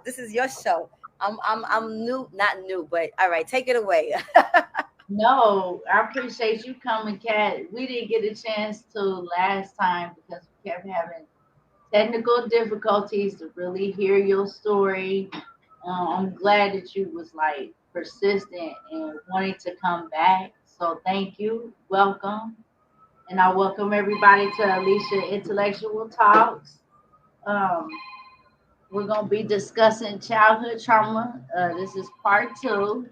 This is your show. I'm new, not new, but all right, take it away. No, I appreciate you coming, Kat. We didn't get a chance to last time because we kept having technical difficulties to really hear your story. I'm glad that you was like persistent and wanting to come back. So thank you. Welcome. And I welcome everybody to Alicia Intellectual Talks. Um, we're gonna be discussing childhood trauma. This is part two.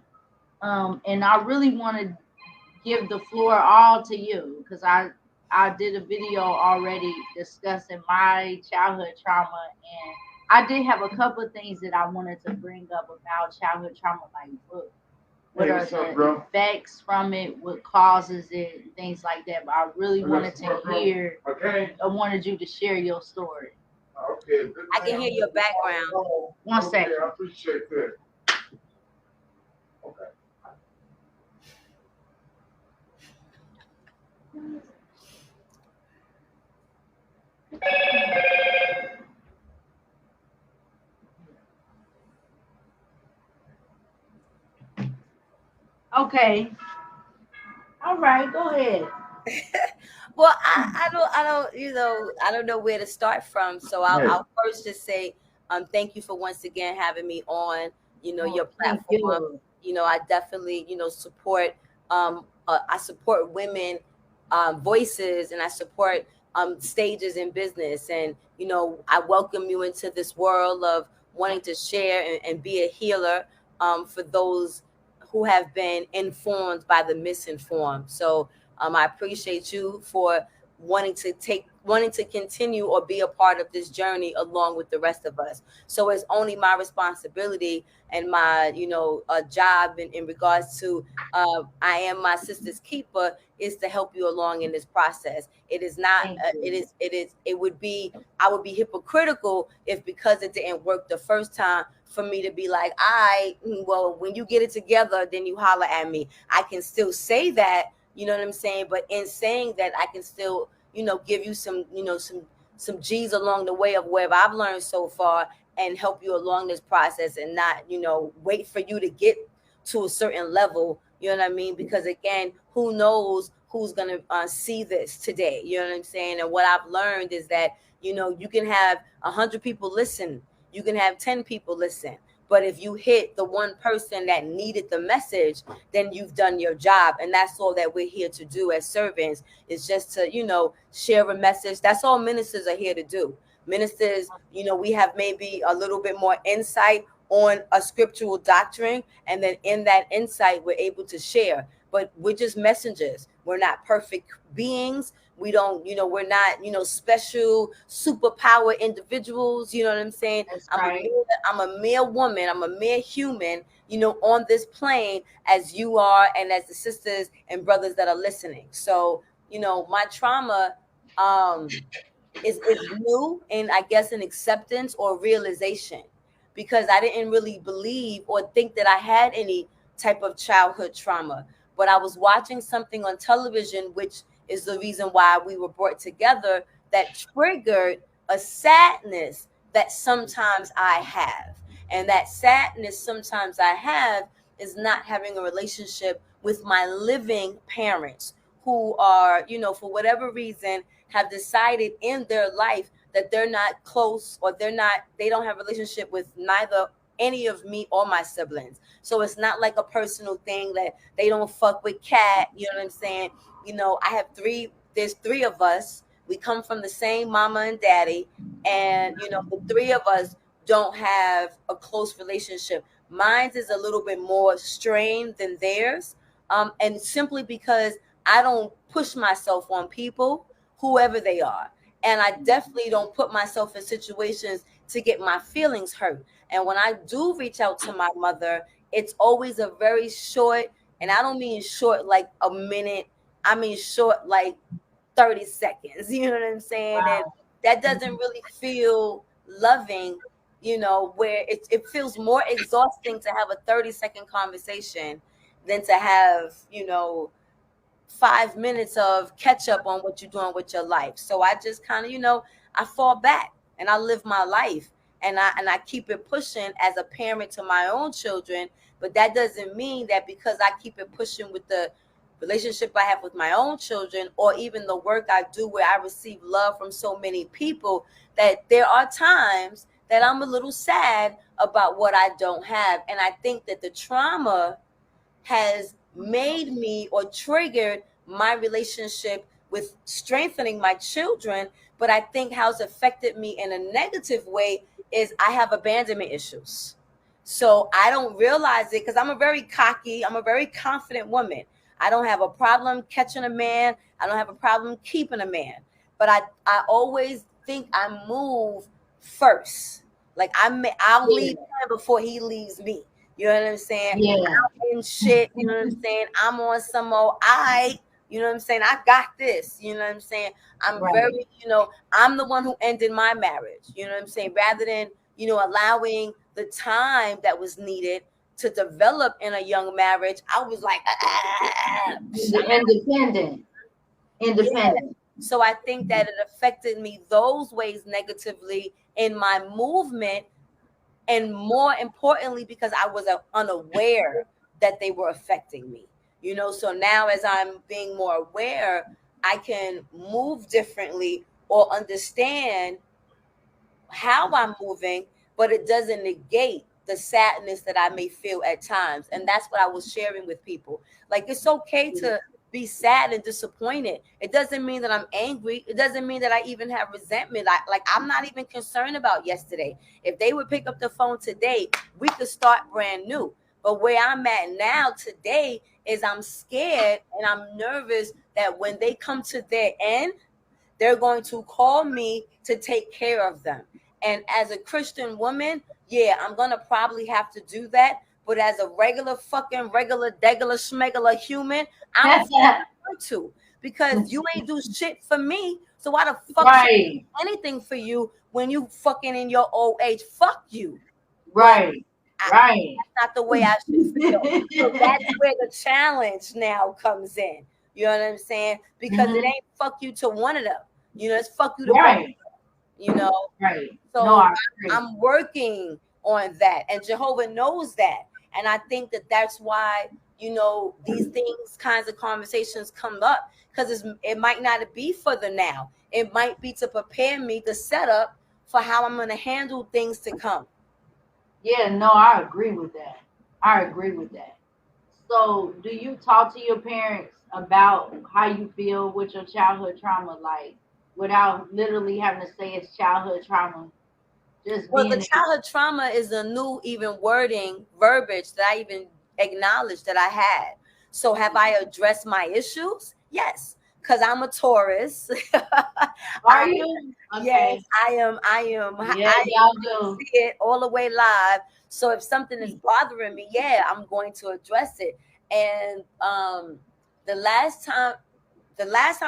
And I really want to give the floor all to you because I did a video already discussing my childhood trauma, and I did have a couple of things that I wanted to bring up about childhood trauma, like what Hey, are what's up, the bro? effects from it, what causes it, things like that. But I really wanted What's to up, bro? hear. Okay. I wanted you to share your story. Okay, good I thing can hear I'm your moving background. on. One Okay, second. I appreciate that. Okay. Okay. All right. Go ahead. Well, I don't know where to start from. So Hey. I'll first just say, thank you for once again having me on, your Oh, thank platform. you. I definitely, support, I support women, voices, and I support, stages in business. And, I welcome you into this world of wanting to share and be a healer, for those who have been informed by the misinformed. So, I appreciate you for wanting to continue or be a part of this journey along with the rest of us. So it's only my responsibility and my, job in regards to, I am my sister's keeper, is to help you along in this process. It is not, Thank you. it would be, I would be hypocritical if, because it didn't work the first time, for me to be like, well, when you get it together, then you holler at me. I can still say that, you know what I'm saying? But in saying that, I can still, give you some, some G's along the way of where I've learned so far, and help you along this process, and not, wait for you to get to a certain level. You know what I mean? Because again, who knows who's gonna, see this today? You know what I'm saying? And what I've learned is that, you can have 100 people listen, you can have 10 people listen, but if you hit the one person that needed the message, then you've done your job. And that's all that we're here to do as servants, is just to, share a message. That's all ministers are here to do. Ministers, we have maybe a little bit more insight on a scriptural doctrine, and then in that insight, we're able to share. But we're just messengers. We're not perfect beings. We don't, we're not, special superpower individuals. You know what I'm saying? That's I'm a right. mere, I'm a mere woman. I'm a mere human, on this plane, as you are, and as the sisters and brothers that are listening. So, my trauma, um, is new, and I guess an acceptance or realization, because I didn't really believe or think that I had any type of childhood trauma. But I was watching something on television, which is the reason why we were brought together, that triggered a sadness that sometimes I have. And that sadness sometimes I have is not having a relationship with my living parents, who are, for whatever reason, have decided in their life that they're not close, or they don't have a relationship with neither any of me or my siblings. So it's not like a personal thing that they don't fuck with Cat. You know what I'm saying? I have there's three of us. We come from the same mama and daddy. And, the three of us don't have a close relationship. Mine's is a little bit more strained than theirs. And simply because I don't push myself on people, whoever they are. And I definitely don't put myself in situations to get my feelings hurt. And when I do reach out to my mother, it's always a very short, and I don't mean short like a minute, I mean short like 30 seconds. You know what I'm saying? And Wow. that doesn't Mhm. really feel loving, where it feels more exhausting to have a 30-second conversation than to have, 5 minutes of catch up on what you're doing with your life. So I just kind of, I fall back and I live my life. and I keep it pushing as a parent to my own children. But that doesn't mean that because I keep it pushing with the relationship I have with my own children, or even the work I do where I receive love from so many people, that there are times that I'm a little sad about what I don't have. And I think that the trauma has made me or triggered my relationship with strengthening my children. But I think how it's affected me in a negative way is I have abandonment issues. So I don't realize it because I'm a very cocky, I'm a very confident woman. I don't have a problem catching a man. I don't have a problem keeping a man. But I always think I move first. Like I'll Yeah. leave him before he leaves me. You know what I'm saying? Yeah. In shit, you know what I'm saying? I'm on some old you know what I'm saying? I got this, you know what I'm saying? I'm Right. very, I'm the one who ended my marriage, you know what I'm saying? Rather than, allowing the time that was needed to develop in a young marriage, I was like, Independent. yeah. Independent. So I think that it affected me those ways negatively in my movement, and more importantly because I was unaware that they were affecting me. So now as I'm being more aware, I can move differently or understand how I'm moving, but it doesn't negate the sadness that I may feel at times. And that's what I was sharing with people. Like, it's okay to be sad and disappointed. It doesn't mean that I'm angry. It doesn't mean that I even have resentment. Like I'm not even concerned about yesterday. If they would pick up the phone today, we could start brand new. But where I'm at now today is I'm scared and I'm nervous that when they come to their end, they're going to call me to take care of them. And as a Christian woman, yeah, I'm going to probably have to do that. But as a regular degular schmegular human, I'm going to, because you ain't do shit for me. So why the fuck should I Right. do anything for you when you fucking in your old age? Fuck you. But Right. Right. that's not the way I should feel. So that's where the challenge now comes in. You know what I'm saying? Because it Mhm. ain't fuck you to one of them. It's fuck you to both. Right. You know. Right. No, So I agree. I'm working on that, and Jehovah knows that. And I think that that's why these kinds of conversations come up, because it might not be for the now. It might be to prepare me to set up for how I'm going to handle things to come. Yeah, no, I agree with that. I agree with that. So, do you talk to your parents about how you feel with your childhood trauma, like without literally having to say it's childhood trauma, just Well, the being childhood trauma is a new even verbiage that I even acknowledged that I had. So have I addressed my issues? Yes, because I'm a Taurus. Are I you? Yes, Okay. I am. Yeah, I y'all do. see it all the way live. So if something is bothering me, yeah, I'm going to address it. And the last time,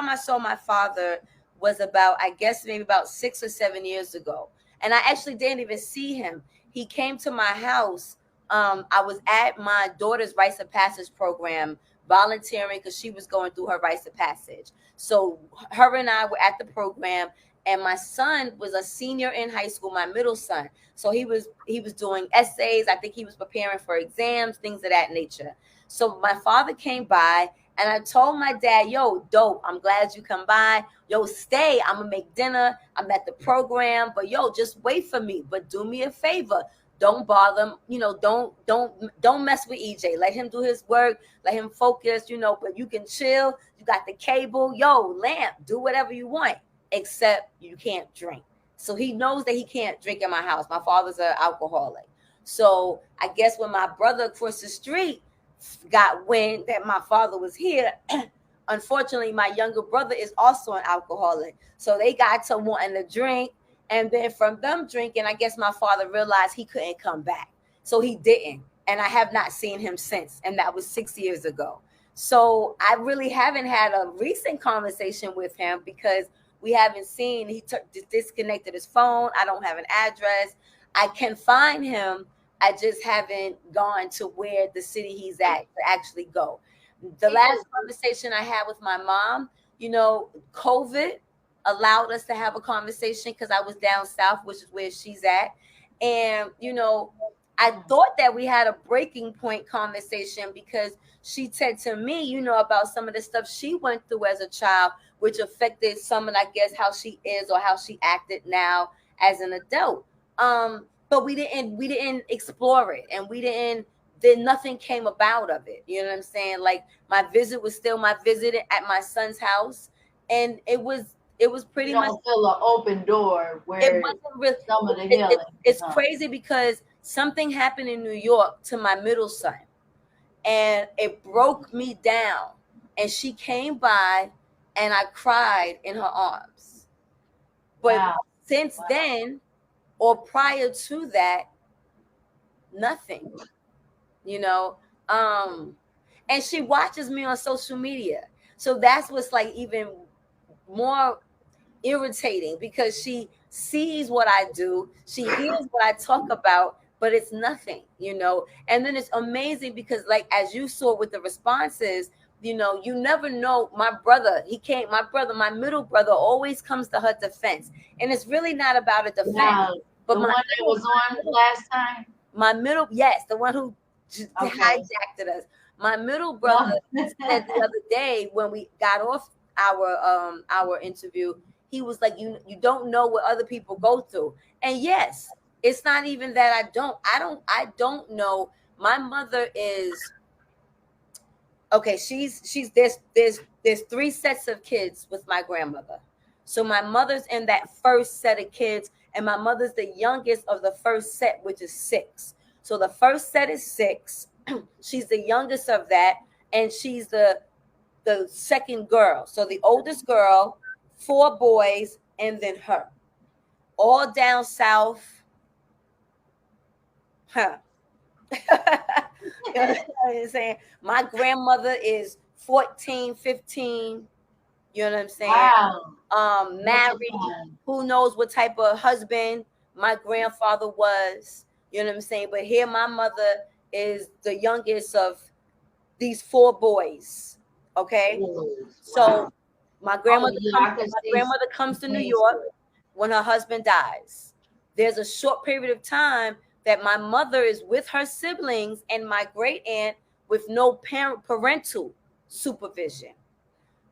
I saw my father was about, I guess, maybe about 6 or 7 years ago. And I actually didn't even see him. He came to my house. I was at my daughter's rites of passage program volunteering because she was going through her rites of passage. So her and I were at the program, and my son was a senior in high school, my middle son. So he was doing essays. I think he was preparing for exams, things of that nature. So my father came by, and I told my dad, yo, dope, I'm glad you come by. Yo, stay. I'm going to make dinner. I'm at the program. But yo, just wait for me. But do me a favor. Don't bother him. Don't mess with EJ. Let him do his work. Let him focus, but you can chill. You got the cable. Yo, lamp, do whatever you want, except you can't drink. So he knows that he can't drink in my house. My father's an alcoholic. So I guess when my brother across the street got wind that my father was here, unfortunately, my younger brother is also an alcoholic. So they got to wanting to drink. And then from them drinking, I guess my father realized he couldn't come back. So he didn't. And I have not seen him since. And that was 6 years ago. So I really haven't had a recent conversation with him because we haven't seen, he disconnected his phone. I don't have an address. I can find him. I just haven't gone to where the city he's at to actually go. The last conversation I had with my mom, COVID allowed us to have a conversation because I was down south, which is where she's at. And, I thought that we had a breaking point conversation because she said to me, about some of the stuff she went through as a child, which affected some of, I guess, how she is or how she acted now as an adult. But we didn't explore it, and then nothing came about of it. You know what I'm saying? Like, my visit was still my visit at my son's house, and it was pretty You much. don't feel an open door It where wasn't real. some of the It, healing. it's crazy because something happened in New York to my middle son, and it broke me down. And she came by, and I cried in her arms. But Wow. since then, or prior to that, nothing. You know, and she watches me on social media, so that's what's like even more irritating, because she sees what I do, she hears what I talk about, but it's nothing. And then it's amazing because, like, as you saw with the responses, you never know. My middle brother always comes to her defense. And it's really not about a defense. Wow. But The one that was on last time? yes, the one who Okay. hijacked us. My middle brother said the other day when we got off our interview, he was like, you don't know what other people go through. And yes, it's not even that I don't know. My mother is okay. She's there's three sets of kids with my grandmother. So my mother's in that first set of kids, and my mother's the youngest of the first set, which is 6. So the first set is 6. She's the youngest of that, and she's the second girl. So the oldest girl, 4 boys, and then her. All down south. Huh. You know what I'm saying? My grandmother is 14, 15. You know what I'm saying? Wow. Married. Who knows what type of husband my grandfather was. You know what I'm saying? But here my mother is the youngest of these 4 boys. Okay? Wow. So my grandmother yeah, comes to New York when her husband dies. There's a short period of time that my mother is with her siblings and my great aunt with no parental supervision.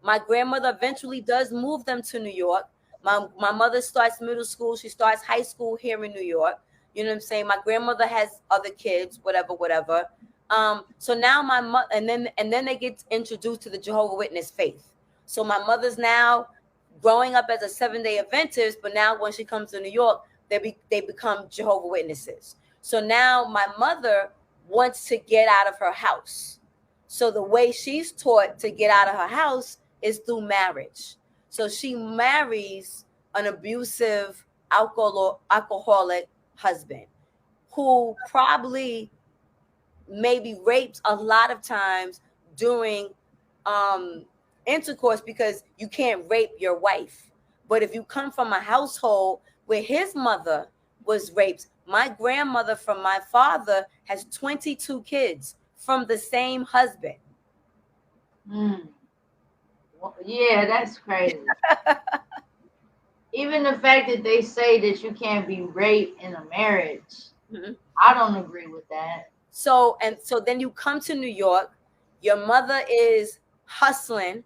My grandmother eventually does move them to New York. My mother starts middle school. She starts high school here in New York. You know what I'm saying? My grandmother has other kids, whatever. So now my mother, and then they get introduced to the Jehovah's Witness faith. So my mother's now growing up as a 7-day Adventist, but now when she comes to New York, they become Jehovah's Witnesses. So now my mother wants to get out of her house. So the way she's taught to get out of her house is through marriage. So she marries an abusive alcoholic husband who probably maybe rapes a lot of times during intercourse, because you can't rape your wife. But if you come from a household where his mother was raped, my grandmother from my father has 22 kids from the same husband. Yeah, that's crazy. Even the fact that they say that you can't be raped in a marriage, I don't agree with that. So then you come to New York, your mother is hustling,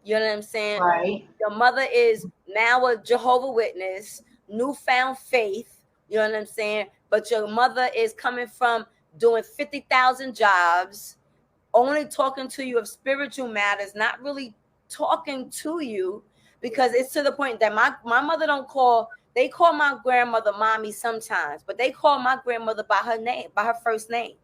you know what I'm saying? Right. Your mother is now a Jehovah's Witness, newfound faith, you know what I'm saying? But your mother is coming from doing 50,000 jobs, only talking to you of spiritual matters, not really talking to you, because it's to the point that my mother they call my grandmother mommy sometimes, but they call my grandmother by her name, by her first name.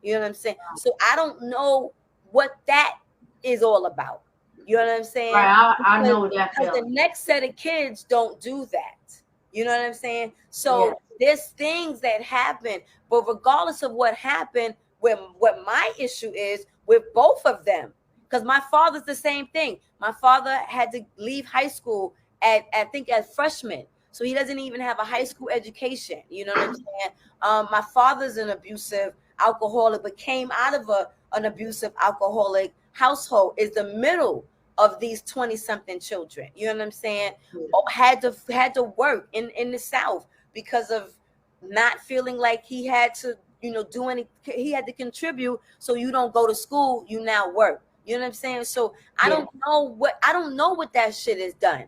You know what I'm saying? So I don't know what that is all about. You know what I'm saying? Right, I know that. Because the next set of kids don't do that. You know what I'm saying? So there's things that happen, but regardless of what happened, what my issue is with both of them, because my father's the same thing. My father had to leave high school at I think as freshman, so he doesn't even have a high school education. You know what I'm saying? My father's an abusive alcoholic, but came out of an abusive alcoholic household. Is the middle of these 20-something children. You know what I'm saying? Had to work in the South because of not feeling like he had to, do any, he had to contribute, so you don't go to school, you now work. You know what I'm saying? So Yeah. I don't know what that shit is done.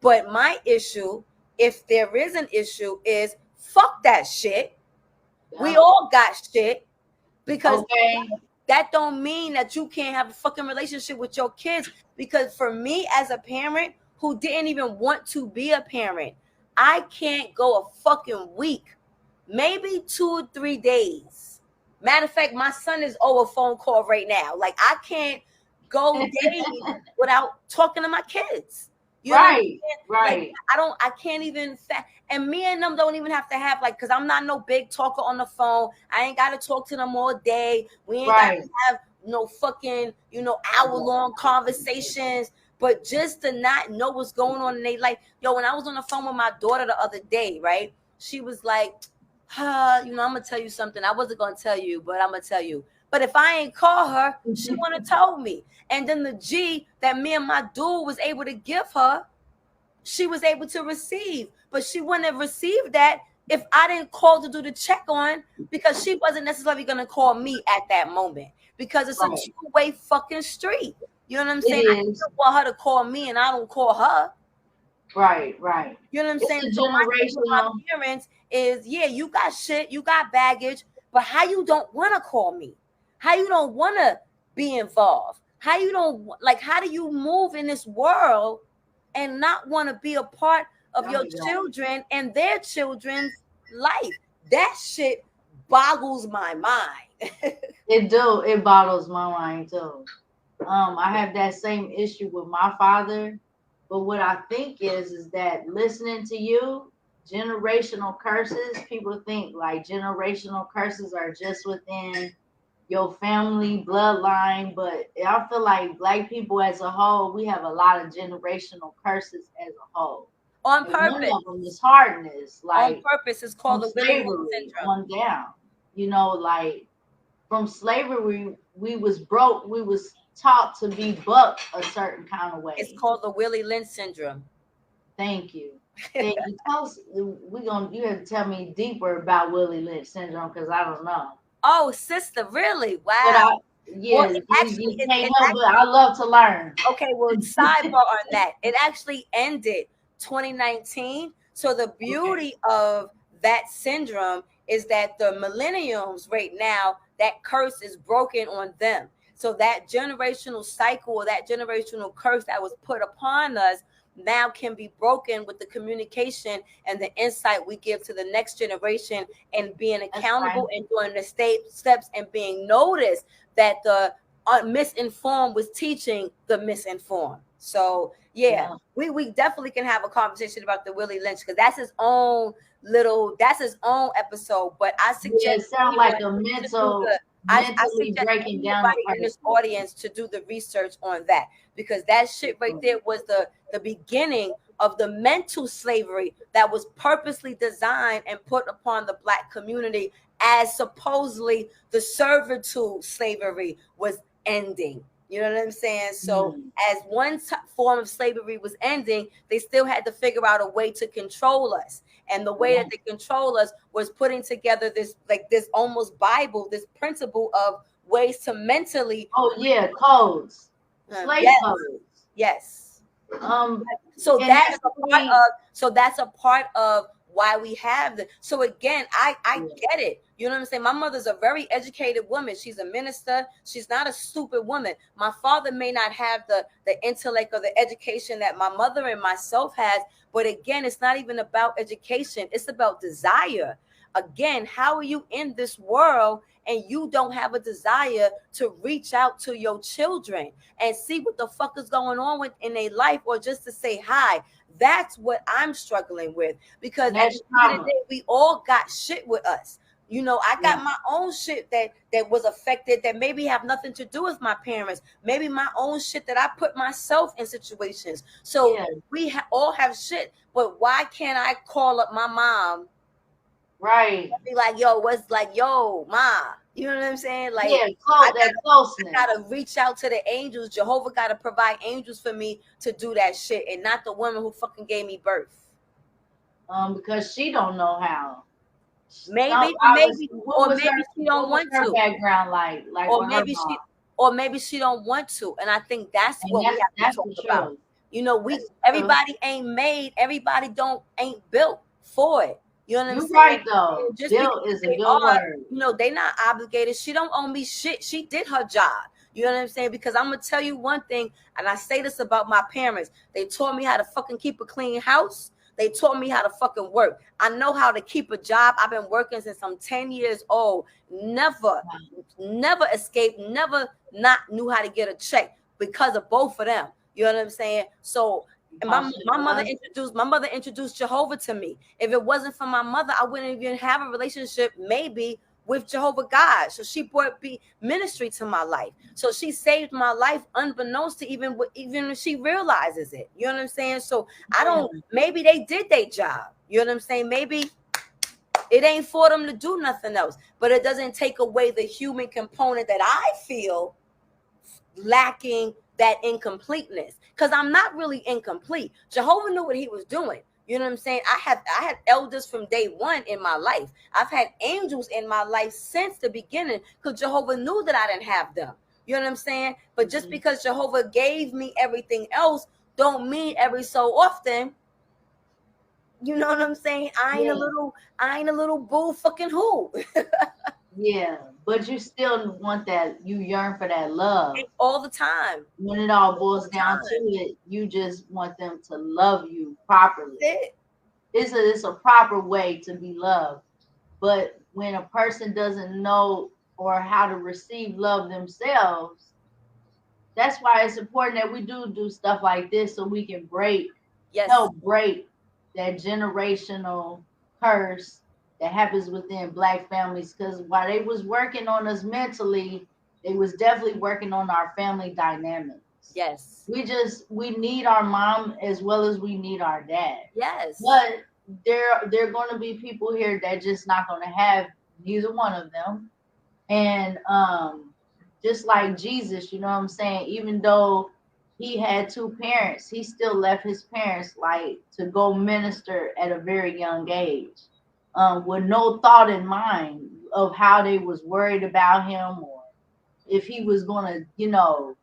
But my issue, if there is an issue, is fuck that shit. We Yeah. all got shit, because Okay. that don't mean that you can't have a fucking relationship with your kids. Because for me as a parent who didn't even want to be a parent, I can't go a fucking week, maybe 2 or 3 days. Matter of fact, my son is over phone call right now. Like, I can't go days without talking to my kids. You know what I'm Right. saying? Like, Right. I can't even, and me and them don't even have to have, like, because I'm not no big talker on the phone. I ain't got to talk to them all day. We ain't got Right. to have no fucking, hour-long conversations. But just to not know what's going on in their life. Yo, when I was on the phone with my daughter the other day, right? She was like, I'm gonna tell you something. I wasn't gonna tell you, but I'm gonna tell you. But if I ain't call her, she would have told me. And then the G that me and my dude was able to give her, she was able to receive. But she wouldn't have received that if I didn't call to do the check on, because she wasn't necessarily gonna call me at that moment. Because it's a Right. two-way fucking street. You know what I'm It saying? I is. still want her to call me and I don't call her. Right. Right. You know what I'm It's saying? a So my thing with my generational. parents is, yeah, you got shit, you got baggage, but how you don't want to call me? How you don't want to be involved? How you don't, like, how do you move in this world and not want to be a part of There your we go. children and their children's life? That shit boggles my mind. It do. It boggles my mind too. I have that same issue with my father, but what I think is that listening to you, generational curses. People think like generational curses are just within your family bloodline, but I feel like black people as a whole, we have a lot of generational curses as a whole. On And one purpose. of them is hardness, On like purpose. It's from called the Willie Lynch slavery syndrome. on down. Like from slavery, we was broke, we was taught to be bucked a certain kind of It's way. called the Willie Lynch syndrome. Thank you. Thank you. Tell us, you have to tell me deeper about Willie Lynch syndrome because I don't know. Oh, sister, really? But Wow. Well, yeah, it you actually, can't help but I love to learn. okay, well, sidebar on that. It actually ended 2019. So the Okay. beauty of that syndrome is that the millenniums right now, that curse is broken on them. So that generational cycle, or that generational curse that was put upon us, now can be broken with the communication and the insight we give to the next generation, and being That's right. accountable and doing the steps and being noticed that the misinformed was teaching the misinformed. So yeah, Yeah. we definitely can have a conversation about the Willie Lynch, because that's his own episode. But I Yeah, suggest it sounds anyone like a to do mental, the I mentally suggest breaking down a anybody in this person. audience to do the research on that, because that shit right there was the beginning of the mental slavery that was purposely designed and put upon the black community, as supposedly the servitude slavery was ending. You know what I'm saying? So Mm. as one form of slavery was ending, they still had to figure out a way to control us. And the way Yeah. that they control us was putting together this, like, this almost Bible, this principle of ways to mentally. Oh yeah, codes, slave Yes, codes. yes. Um, So and that that's is a part me. of, why we have the, so again, I Yeah. get it. You know what I'm saying? My mother's a very educated woman. She's a minister. She's not a stupid woman. My father may not have the intellect or the education that my mother and myself has, but again, it's not even about education. It's about desire. Again, how are you in this world and you don't have a desire to reach out to your children and see what the fuck is going on with in their life, or just to say hi? That's what I'm struggling with, because And at the that's end of the trauma. day, we all got shit with us. I Yeah. got my own shit that was affected, that maybe have nothing to do with my parents. Maybe my own shit that I put myself in situations. So Yeah. all have shit, but why can't I call up my mom, Right. be like, yo, what's, like, yo, ma? You know what I'm saying? Like, Yeah. I That I closeness. gotta reach out to the angels. Jehovah gotta provide angels for me to do that shit, and not the woman who fucking gave me birth. Because she don't know how. Some Maybe, I was. or maybe she don't What was want her to, background like or with her maybe mom? she don't want to. And I think that's And what we have to that's talk the about. truth. You know, we That's the truth. everybody ain't made, everybody don't ain't built for it. You know what I'm You're saying? right though. And just because Bill is a they good are, word. you know, they not obligated. She don't owe me shit. She did her job. You know what I'm saying? Because I'm gonna tell you one thing, and I say this about my parents. They taught me how to fucking keep a clean house. They taught me how to fucking work. I know how to keep a job. I've been working since I'm 10 years old. Never escaped, never not knew how to get a check because of both of them. You know what I'm saying? So and Because she loves my mother introduced Jehovah to me. If it wasn't for my mother, I wouldn't even have a relationship maybe with Jehovah God. So she brought ministry to my life. So she saved my life unbeknownst to even if she realizes it. You know what I'm saying? So I yeah. don't, maybe they did their job. You know what I'm saying? Maybe it ain't for them to do nothing else. But it doesn't take away the human component that I feel lacking, that incompleteness, because I'm not really incomplete. Jehovah knew what he was doing. You know what I'm saying? I had elders from day one in my life. I've had angels in my life since the beginning, because Jehovah knew that I didn't have them. You know what I'm saying? But just because Jehovah gave me everything else don't mean every so often, you know what I'm saying, Yeah. I ain't a little bull fucking who. Yeah. But you still want that, you yearn for that love. All the time. When it all All boils the down to time. it, you just want them to love you properly. That's it. It's a proper way to be loved. But when a person doesn't know or how to receive love themselves, that's why it's important that we do stuff like this so we can Yes. help break that generational curse that happens within Black families. Because while they was working on us mentally, they was definitely working on our family dynamics. Yes. We need our mom as well as we need our dad. Yes. But there are going to be people here that just not going to have neither one of them. And just like Jesus, you know what I'm saying, even though he had two parents, he still left his parents like to go minister at a very young age, with no thought in mind of how they was worried about him, or if he was going to,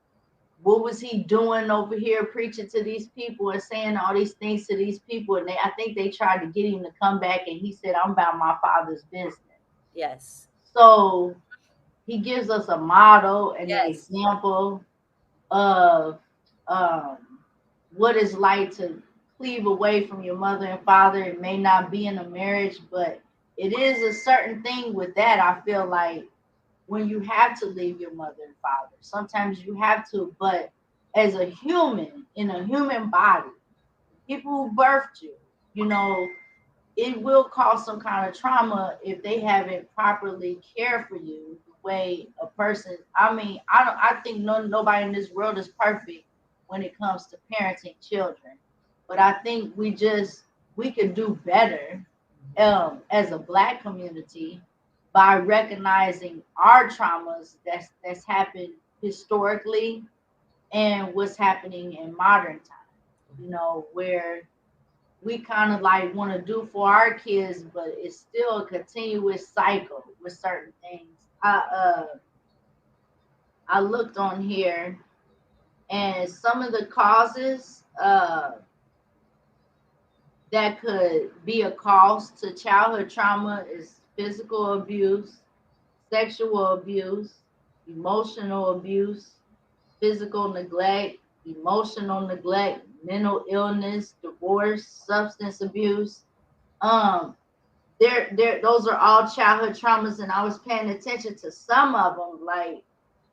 what was he doing over here preaching to these people and saying all these things to these people. And I think they tried to get him to come back, and he said, I'm about my father's business. Yes. So he gives us a model and an Yes. example of um, what it's like to cleave away from your mother and father. It may not be in a marriage, but it is a certain thing with that. I feel like when you have to leave your mother and father, sometimes you have to, but as a human, in a human body, people who birthed you, you know, it will cause some kind of trauma if they haven't properly cared for you the way a person. I mean, I think nobody in this world is perfect when it comes to parenting children, but I think we could do better, as a Black community, by recognizing our traumas that's happened historically and what's happening in modern time, where we kind of like want to do for our kids, but it's still a continuous cycle with certain things. I looked on here, and some of the causes that could be a cause to childhood trauma is physical abuse, sexual abuse, emotional abuse, physical neglect, emotional neglect, mental illness, divorce, substance abuse. Um, those are all childhood traumas, and I was paying attention to some of them, like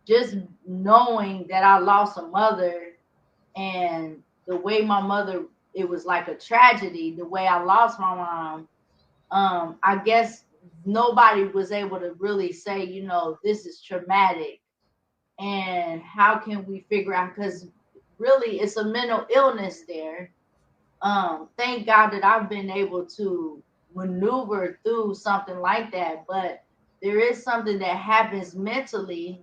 just knowing that I lost a mother, and the way my mother, it was like a tragedy the way I lost my mom. I guess nobody was able to really say, this is traumatic, and how can we figure out, because really it's a mental illness there. Thank God that I've been able to maneuver through something like that. But there is something that happens mentally,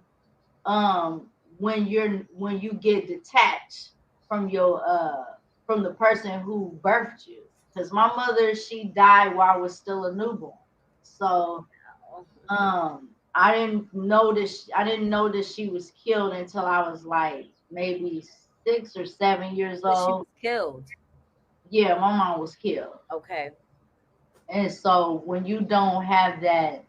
um, when you get detached from from the person who birthed you. Because my mother, she died while I was still a newborn. So I didn't know that she was killed until I was like maybe 6 or 7 years But she was old. killed. Yeah, my mom was killed. Okay. And so when you don't have that,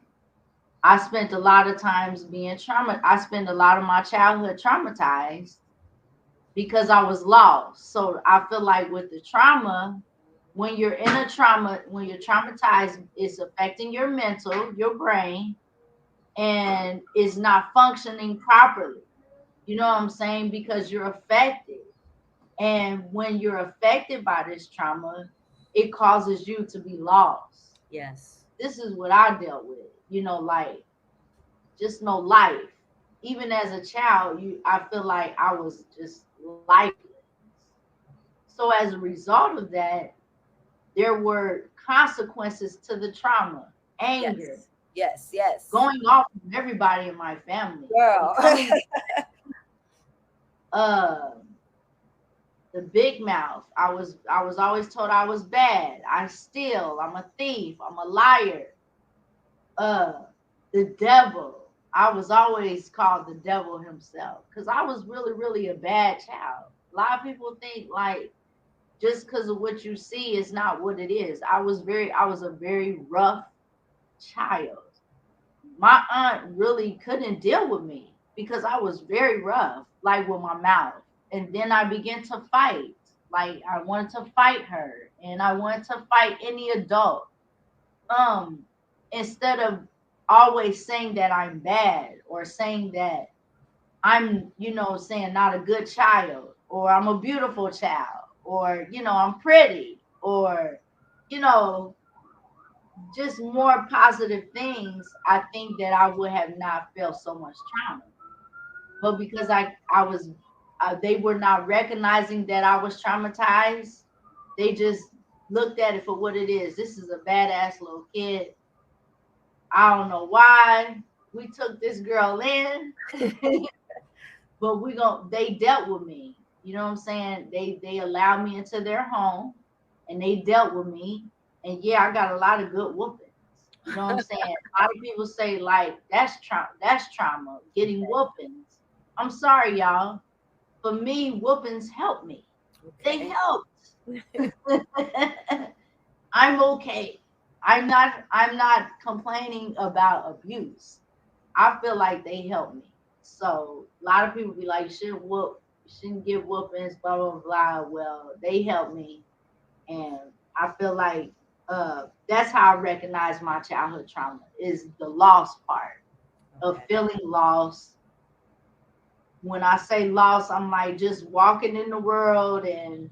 I spent a lot of times being traumatized. I spent a lot of my childhood traumatized because I was lost. So I feel like with the trauma, when you're in a trauma, when you're traumatized, it's affecting your mental, your brain, and is not functioning properly. You know what I'm saying? Because you're affected. And when you're affected by this trauma, it causes you to be lost. Yes. This is what I dealt with, like just no life. Even as a child, I feel like I was just lifeless. So as a result of that, there were consequences to the trauma, anger, Yes. Yes. Yes. going off of everybody in my family, Girl. becoming uh the big mouth. I was always told I was bad. I steal. I'm a thief. I'm a liar. Uh, the devil. I was always called the devil himself because I was really, really a bad child. A lot of people think like just because of what you see is not what it is. I was a very rough child. My aunt really couldn't deal with me because I was very rough, like with my mouth. And then I began to fight. Like I wanted to fight her and I wanted to fight any adult. Um, Instead of always saying that I'm bad or saying that I'm, saying not a good child or I'm a beautiful child or, I'm pretty or, you know, just more positive things, I think that I would have not felt so much trauma. But because I was, they were not recognizing that I was traumatized. They just looked at it for what it is. This is a badass little kid. I don't know why we took this girl in, but they dealt with me. You know what I'm saying? They allowed me into their home and they dealt with me. And yeah, I got a lot of good whoopings. You know what I'm saying? A lot of people say like that's trauma, getting whoopings. I'm sorry, y'all. For me, whoopings help me. They Okay. helped. I'm okay. I'm not complaining about abuse. I feel like they help me. So a lot of people be like, shouldn't give whoopings, blah blah blah. Well, they help me, and I feel like that's how I recognize my childhood trauma is the lost part of Okay. feeling lost. When I say lost, I'm like just walking in the world and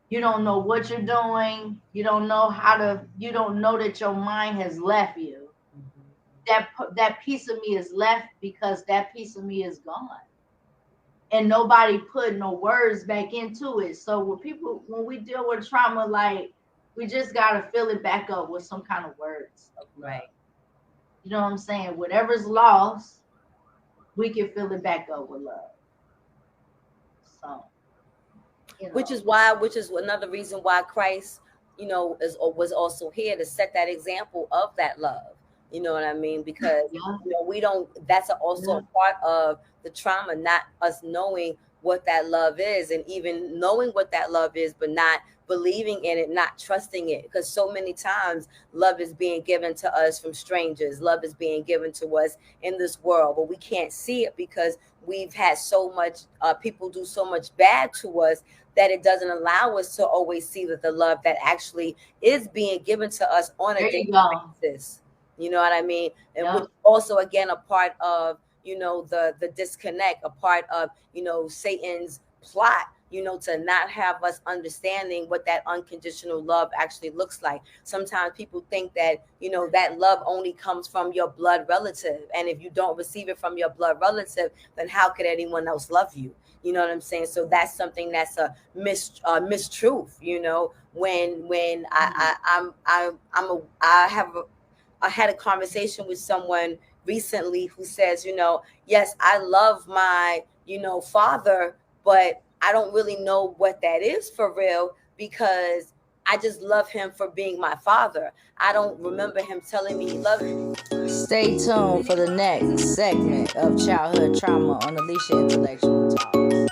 you don't know what you're doing. You don't know that your mind has left you. That piece of me is left because that piece of me is gone. And nobody put no words back into it. So when we deal with trauma, like we just gotta fill it back up with some kind of words of love. Right. You know what I'm saying? Whatever's lost, we can fill it back up with love. So, you Which know. is why, which is another reason why Christ, is or was also here to set that example of that love. You know what I mean? Because Yeah, we don't. That's also yeah. a part of the trauma, not us knowing what that love is, and even knowing what that love is, but not believing in it, not trusting it. Because so many times, love is being given to us from strangers. Love is being given to us in this world, but we can't see it because we've had so much. People do so much bad to us that it doesn't allow us to always see that the love that actually is being given to us on a There daily you go. basis. You know what I mean? And which Yep. also again a part of the disconnect, a part of Satan's plot. To not have us understanding what that unconditional love actually looks like. Sometimes people think that that love only comes from your blood relative, and if you don't receive it from your blood relative, then how could anyone else love you? You know what I'm saying? So that's something that's a mistruth. When I had a conversation with someone recently who says, yes, I love my father, but I don't really know what that is for real because I just love him for being my father. I don't remember him telling me he loved me. Stay tuned for the next segment of childhood trauma on Alicia Intellectual Talks.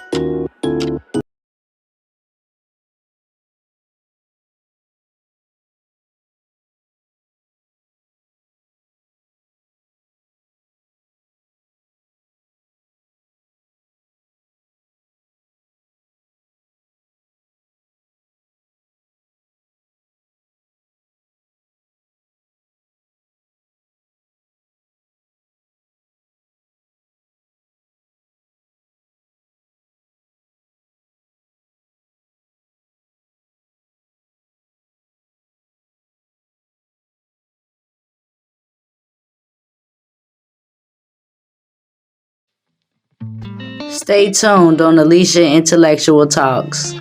Stay tuned on Alicia Intellectual Talks.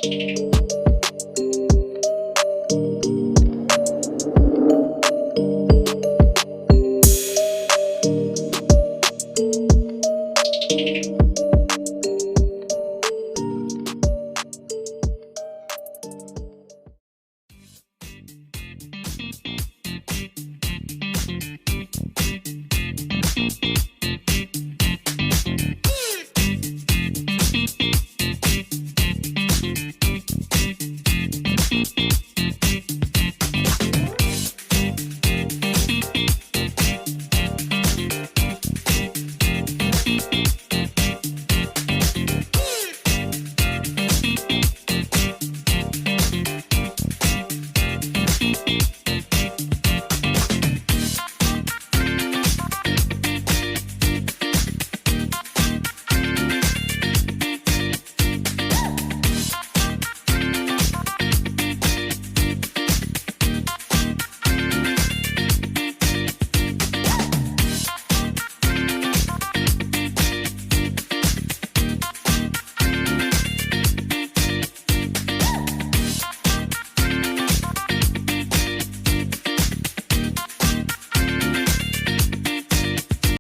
Bye.